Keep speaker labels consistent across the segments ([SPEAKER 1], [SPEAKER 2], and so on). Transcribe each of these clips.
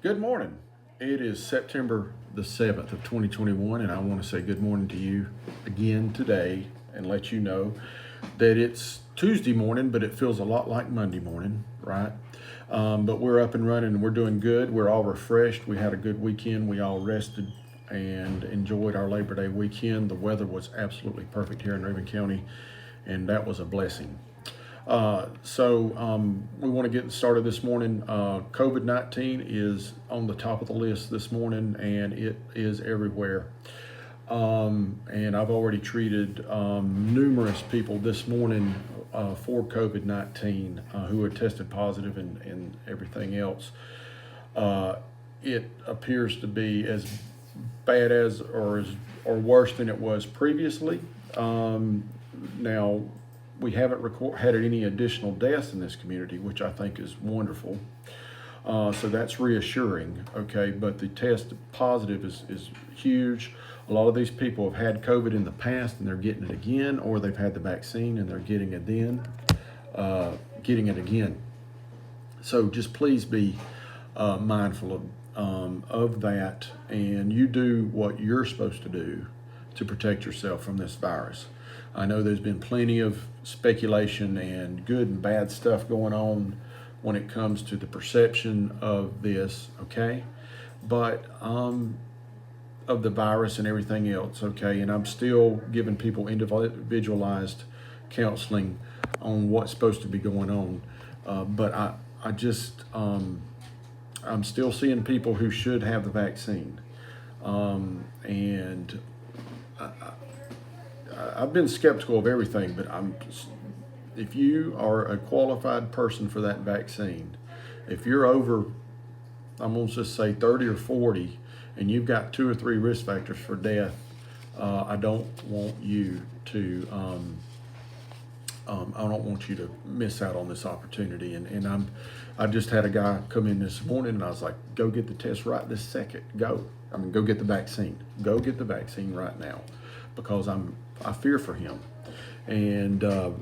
[SPEAKER 1] Good morning. It is September the 7th of 2021, and I want to say good morning to you again today and let you know that it's Tuesday morning, but it feels a lot like Monday morning, right? But we're up and running and we're doing good. We're all refreshed. We had a good weekend. We all rested and enjoyed our Labor Day weekend. The weather was absolutely perfect here in Raven County, and that was a blessing. We want to get started this morning. COVID-19 is on the top of the list this morning, and it is everywhere. And I've already treated numerous people this morning for COVID-19 who are tested positive and everything else. It appears to be as bad as or worse than it was previously. Now, we haven't had any additional deaths in this community, which I think is wonderful. So that's reassuring, okay? But the test positive is huge. A lot of these people have had COVID in the past and they're getting it again, or they've had the vaccine and they're getting it again. So just please be mindful of that, and you do what you're supposed to do to protect yourself from this virus. I know there's been plenty of speculation and good and bad stuff going on when it comes to the perception of this, okay? But of the virus and everything else, okay? And I'm still giving people individualized counseling on what's supposed to be going on. But I'm still seeing people who should have the vaccine. And I've been skeptical of everything, but if you are a qualified person for that vaccine, if you're over, I'm going to just say 30 or 40, and you've got 2 or 3 risk factors for death, I don't want you to miss out on this opportunity. And I just had a guy come in this morning, and I was like, go get the test right this second. Go get the vaccine. Go get the vaccine right now, because I fear for him, and I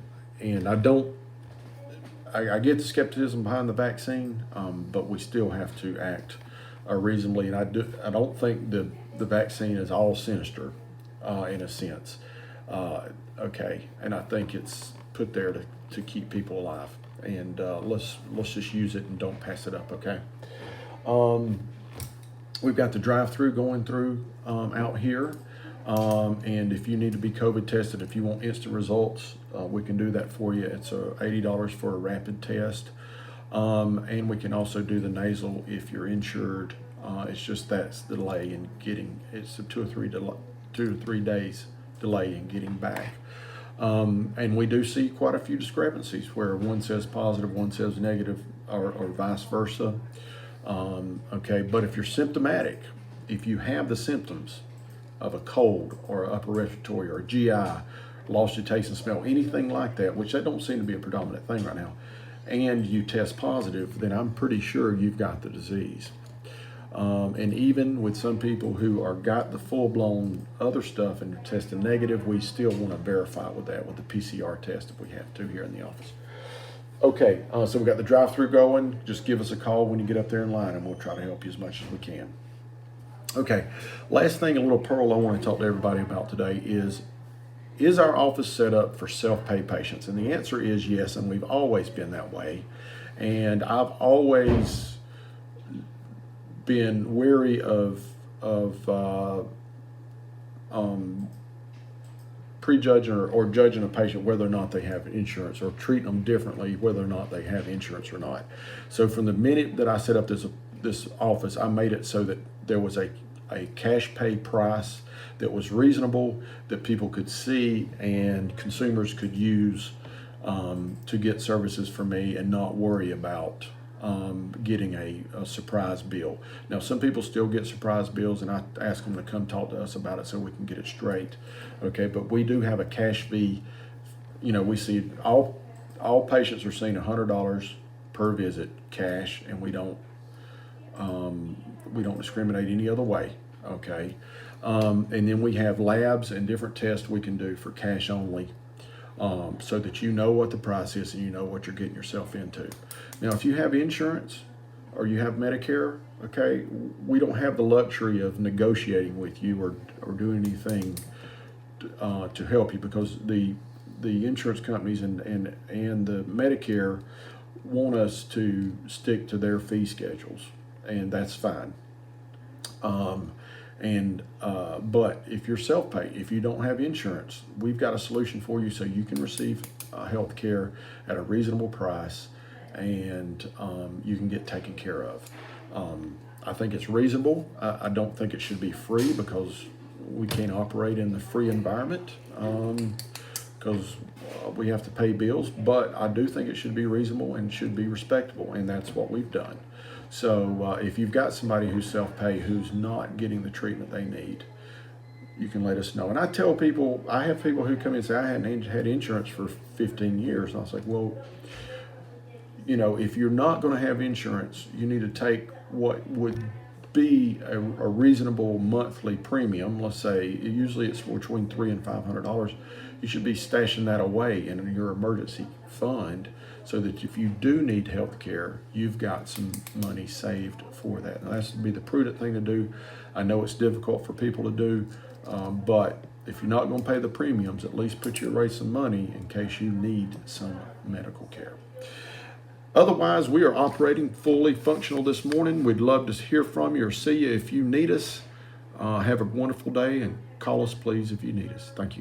[SPEAKER 1] get the skepticism behind the vaccine, but we still have to act reasonably, and I don't think the vaccine is all sinister, in a sense, okay, and I think it's put there to keep people alive, and let's just use it and don't pass it up, okay. We've got the drive-through going through out here. And if you need to be COVID tested, if you want instant results, we can do that for you. It's $80 for a rapid test. And we can also do the nasal if you're insured. It's just that's the delay in getting, it's a 2 to 3 days delay in getting back. And we do see quite a few discrepancies where one says positive, one says negative, or vice versa. Okay, but if you're symptomatic, if you have the symptoms of a cold or upper respiratory or a GI, lost your taste and smell, anything like that, which that don't seem to be a predominant thing right now, and you test positive, then I'm pretty sure you've got the disease. And even with some people who are got the full-blown other stuff and are testing negative, we still want to verify with that with the PCR test if we have to here in the office. Okay, so we've got the drive-through going. Just give us a call when you get up there in line, and we'll try to help you as much as we can. Okay, last thing, a little pearl I want to talk to everybody about today is our office set up for self-pay patients? And the answer is yes, and we've always been that way. And I've always been wary of prejudging or judging a patient whether or not they have insurance, or treating them differently whether or not they have insurance or not. So from the minute that I set up this office, I made it so that there was a cash pay price that was reasonable, that people could see and consumers could use to get services from me and not worry about getting a surprise bill. Now, some people still get surprise bills, and I ask them to come talk to us about it so we can get it straight. Okay, but we do have a cash fee. We see all patients are seeing $100 per visit cash, and we don't discriminate any other way, okay? And then we have labs and different tests we can do for cash only, so that you know what the price is and you know what you're getting yourself into. Now, if you have insurance, or you have Medicare, okay, we don't have the luxury of negotiating with you or doing anything to help you, because the insurance companies and the Medicare want us to stick to their fee schedules, and that's fine. But if you're self-pay, if you don't have insurance, we've got a solution for you so you can receive health care at a reasonable price, and you can get taken care of. I think it's reasonable. I don't think it should be free, because we can't operate in the free environment, because we have to pay bills, but I do think it should be reasonable and should be respectable, and that's what we've done. So if you've got somebody who's self-pay who's not getting the treatment they need, you can let us know. And I tell people, I have people who come in and say, I hadn't had insurance for 15 years. And I was like, well, if you're not going to have insurance, you need to take what would be a reasonable monthly premium. Let's say usually it's between $300 and $500. You should be stashing that away in your emergency fund, so that if you do need health care, you've got some money saved for that. Now, that's be the prudent thing to do. I know it's difficult for people to do, but if you're not going to pay the premiums, at least put away some money in case you need some medical care. Otherwise, we are operating fully functional this morning. We'd love to hear from you or see you if you need us. Have a wonderful day, and call us, please, if you need us. Thank you.